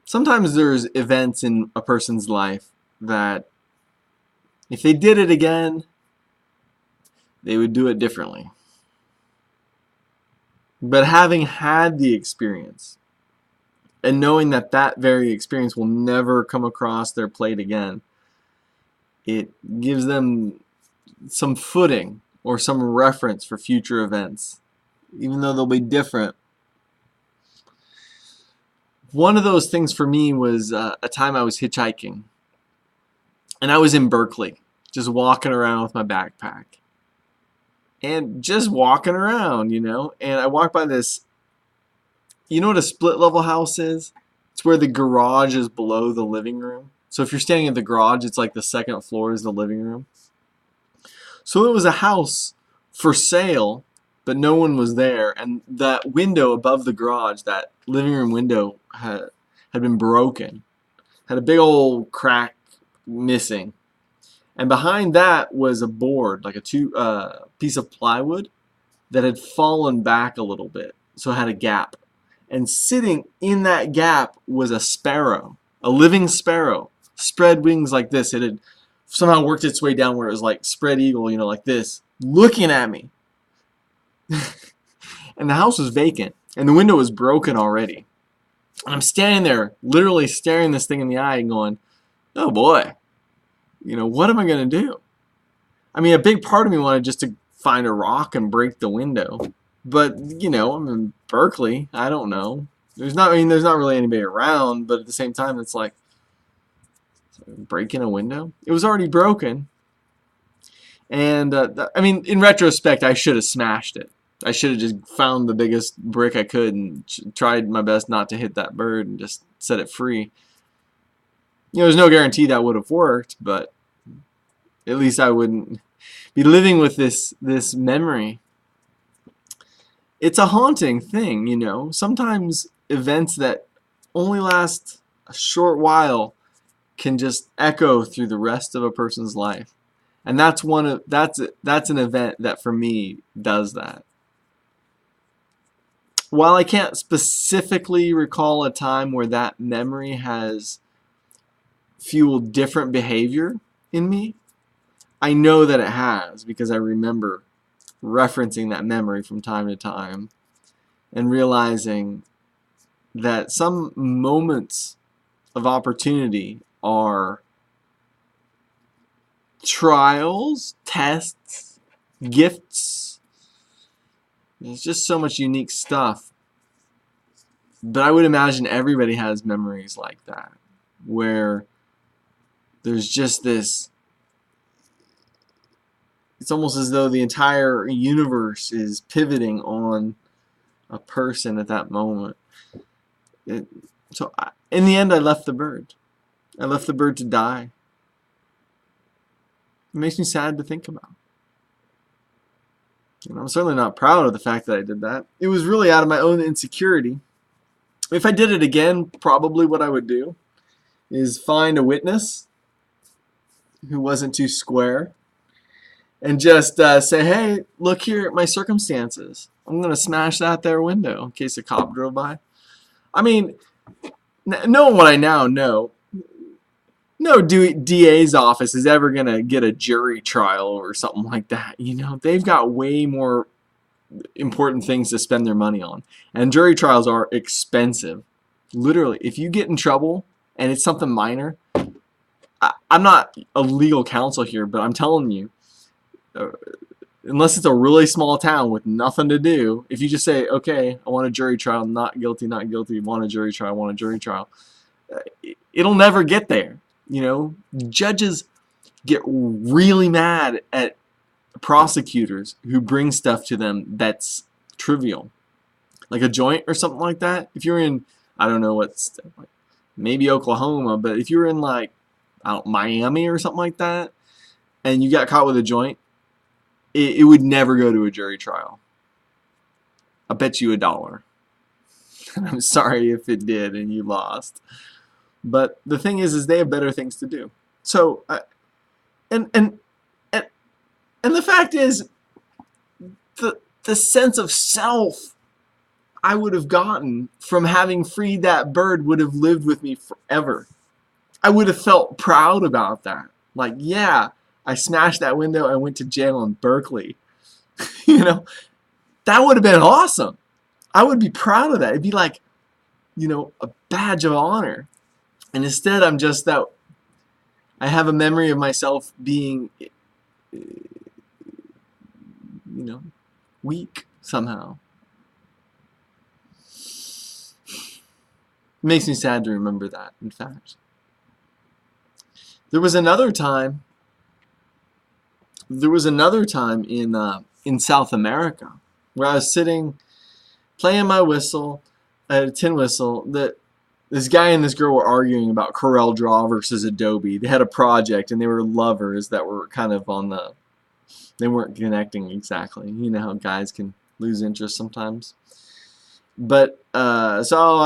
sometimes there's events in a person's life that if they did it again, they would do it differently. But having had the experience and knowing that that very experience will never come across their plate again, it gives them some footing or some reference for future events, even though they'll be different. One of those things for me was a time I was hitchhiking, and I was in Berkeley, just walking around with my backpack. And just walking around, and I walked by this, you know what a split level house is? It's where the garage is below the living room. So if you're standing at the garage, it's like the second floor is the living room. So it was a house for sale, but no one was there. And that window above the garage, that living room window, had been broken. Had a big old crack missing. And behind that was a board, like a piece of plywood that had fallen back a little bit. So it had a gap. And sitting in that gap was a sparrow, a living sparrow, spread wings like this. It had somehow worked its way down where it was like spread eagle, like this, looking at me. And the house was vacant, and the window was broken already. And I'm standing there, literally staring this thing in the eye and going, oh boy, what am I going to do? I mean, a big part of me wanted just to find a rock and break the window. But, I'm in Berkeley. I don't know. There's not really anybody around, but at the same time, it's like, breaking a window? It was already broken. And, in retrospect, I should have smashed it. I should have just found the biggest brick I could and tried my best not to hit that bird and just set it free. There's no guarantee that would have worked, but at least I wouldn't be living with this memory. It's a haunting thing, Sometimes events that only last a short while can just echo through the rest of a person's life. And that's an event that for me does that. While I can't specifically recall a time where that memory has fueled different behavior in me, I know that it has because I remember referencing that memory from time to time and realizing that some moments of opportunity are trials, tests, gifts. There's just so much unique stuff. But I would imagine everybody has memories like that, where there's just this, it's almost as though the entire universe is pivoting on a person at that moment. In the end, I left the bird. I left the bird to die. It makes me sad to think about. And I'm certainly not proud of the fact that I did that. It was really out of my own insecurity. If I did it again, probably what I would do is find a witness who wasn't too square and just say, hey, look here at my circumstances. I'm going to smash that there window in case a cop drove by. I mean, knowing what I now know, no DA's office is ever going to get a jury trial or something like that. They've got way more important things to spend their money on. And jury trials are expensive. Literally, if you get in trouble and it's something minor, I'm not a legal counsel here, but I'm telling you, unless it's a really small town with nothing to do, if you just say, okay, I want a jury trial, not guilty, want a jury trial, it'll never get there. Judges get really mad at prosecutors who bring stuff to them that's trivial, like a joint or something like that. If you're in, I don't know what's, maybe Oklahoma, but if you're in Miami or something like that, and you got caught with a joint, it would never go to a jury trial. I bet you $1. I'm sorry if it did and you lost. But the thing is they have better things to do. So, and the fact is, the sense of self I would have gotten from having freed that bird would have lived with me forever. I would have felt proud about that. Like, yeah, I smashed that window and went to jail in Berkeley. You know, that would have been awesome. I would be proud of that. It'd be like, a badge of honor. And instead, I'm just that. I have a memory of myself being, weak somehow. It makes me sad to remember that, in fact. There was another time in South America where I was sitting playing my whistle. I had a tin whistle that this guy and this girl were arguing about Corel Draw versus Adobe. They had a project and they were lovers that were kind of they weren't connecting exactly. You know how guys can lose interest sometimes. But so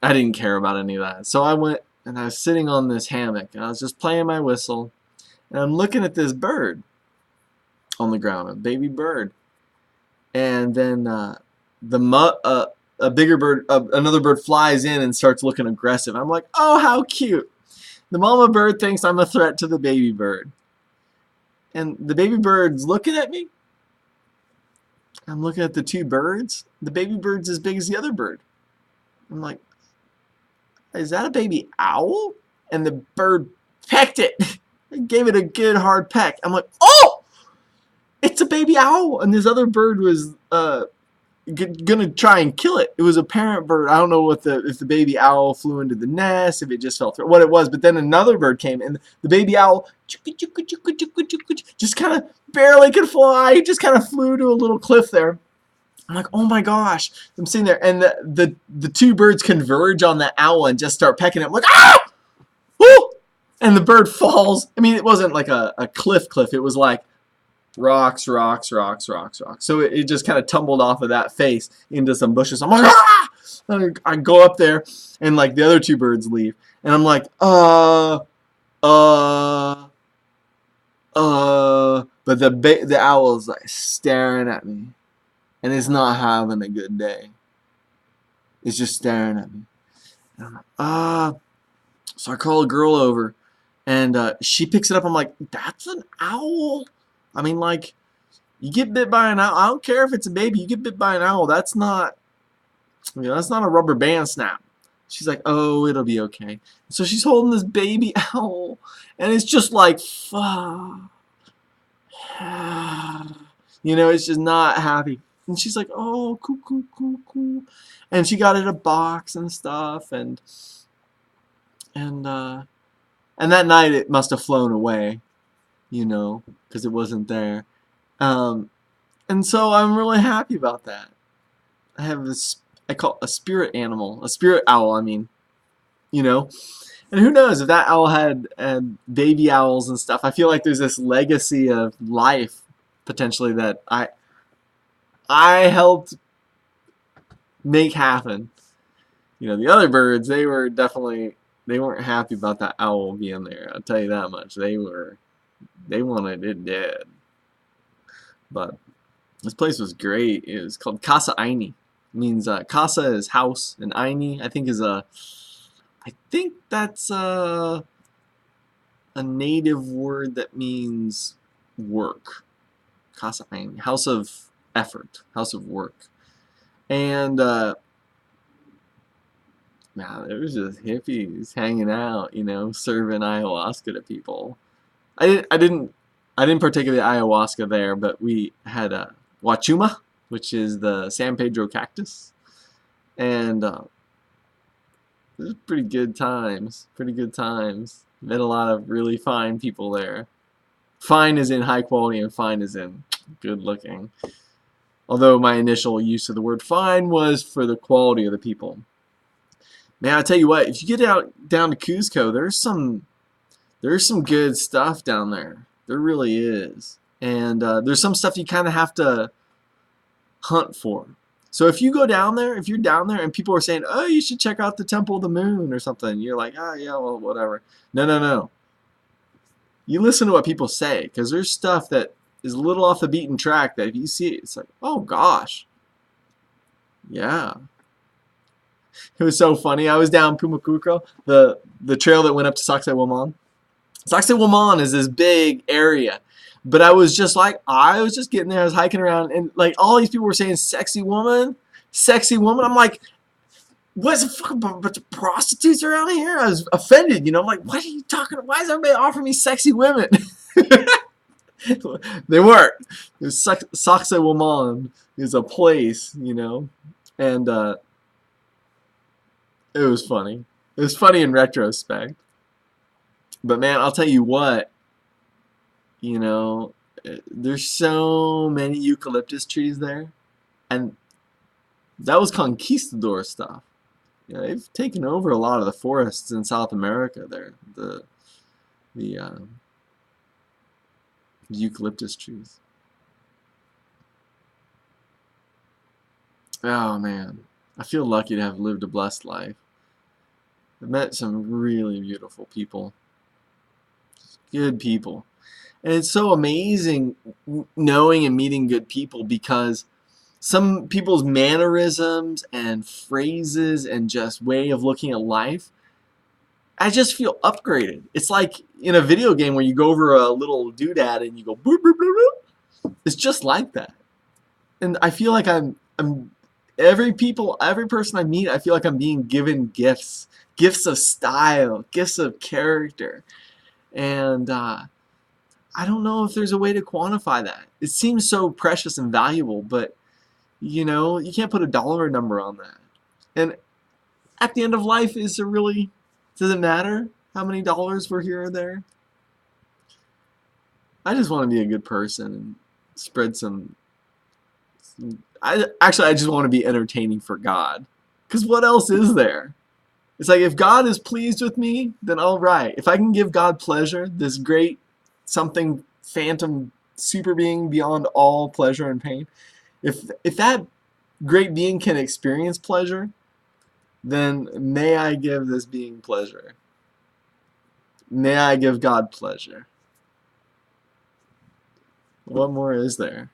I didn't care about any of that. So I went and I was sitting on this hammock and I was just playing my whistle and I'm looking at this bird on the ground, a baby bird. And then a bigger bird, another bird flies in and starts looking aggressive. I'm like, oh, how cute. The mama bird thinks I'm a threat to the baby bird. And the baby bird's looking at me. I'm looking at the two birds. The baby bird's as big as the other bird. I'm like, is that a baby owl? And the bird pecked it. It gave it a good hard peck. I'm like, oh, it's a baby owl. And this other bird was gonna try and kill it. It was a parent bird. I don't know if the baby owl flew into the nest, if it just fell through, what it was. But then another bird came, and the baby owl just kind of barely could fly. Just kind of flew to a little cliff there. I'm like, oh my gosh. I'm sitting there, and the two birds converge on the owl and just start pecking it. I'm like, ah! Woo! And the bird falls. I mean, it wasn't like a cliff. It was like rocks. So it just kind of tumbled off of that face into some bushes. I'm like, ah! And I go up there, and like the other two birds leave. And I'm like, but the owl is like staring at me. And it's not having a good day. It's just staring at me. And I'm like, So I call a girl over, and she picks it up. I'm like, that's an owl? I mean, like, you get bit by an owl. I don't care if it's a baby. You get bit by an owl. That's not, that's not a rubber band snap. She's like, oh, it'll be okay. So she's holding this baby owl, and it's just like, it's just not happy. And she's like, oh, cool. And she got it a box and stuff, and that night it must have flown away, because it wasn't there. And so I'm really happy about that. I have this, I call it a spirit animal, a spirit owl, I mean, And who knows if that owl had baby owls and stuff. I feel like there's this legacy of life potentially that I helped make happen. The other birds, they weren't happy about that owl being there. I'll tell you that much. They wanted it dead. But this place was great. It was called Casa Aini. It means casa is house, and Aini I think that's a native word that means work. Casa Aini, house of effort, house of work. And there was just hippies hanging out, serving ayahuasca to people. I didn't partake of the ayahuasca there, but we had Wachuma, which is the San Pedro cactus, and it was pretty good times. Met a lot of really fine people there. Fine as in high quality, and fine as in good looking. Although my initial use of the word fine was for the quality of the people. Man, I tell you what, if you get down to Cuzco, there's some good stuff down there. There really is. And there's some stuff you kind of have to hunt for. So if you're down there and people are saying, oh, you should check out the Temple of the Moon or something, you're like, oh, yeah, well, whatever. No. You listen to what people say, because there's stuff that is a little off the beaten track that if you see it, it's like, oh gosh. Yeah. It was so funny. I was down Pumacuco, the trail that went up to Sacsayhuaman. Sacsayhuaman is this big area. But I was just getting there. I was hiking around, and like all these people were saying, "Sexy woman, sexy woman." I'm like, "What's a fucking bunch of prostitutes around here?" I was offended. I'm like, "What are you talking? Why is everybody offering me sexy women?" They weren't. Sacsayhuaman is a place, and it was funny. It was funny in retrospect. But man, I'll tell you what, you know, there's so many eucalyptus trees there, and that was conquistador stuff. They've taken over a lot of the forests in South America there, the eucalyptus trees. Oh man, I feel lucky to have lived a blessed life. I've met some really beautiful people, good people. And it's so amazing knowing and meeting good people, because some people's mannerisms and phrases and just way of looking at life, I just feel upgraded. It's like in a video game where you go over a little doodad and you go boop, boop, boop, boop. It's just like that. And I feel like I'm every person I meet, I feel like I'm being given gifts of style, gifts of character. And I don't know if there's a way to quantify that. It seems so precious and valuable, but you can't put a dollar number on that. And at the end of life, does it matter how many dollars were here or there? I just want to be a good person and spread I just want to be entertaining for God. Because what else is there? It's like, if God is pleased with me, then all right. If I can give God pleasure, this great something phantom super being beyond all pleasure and pain, if that great being can experience pleasure, then may I give this being pleasure. May I give God pleasure. What more is there?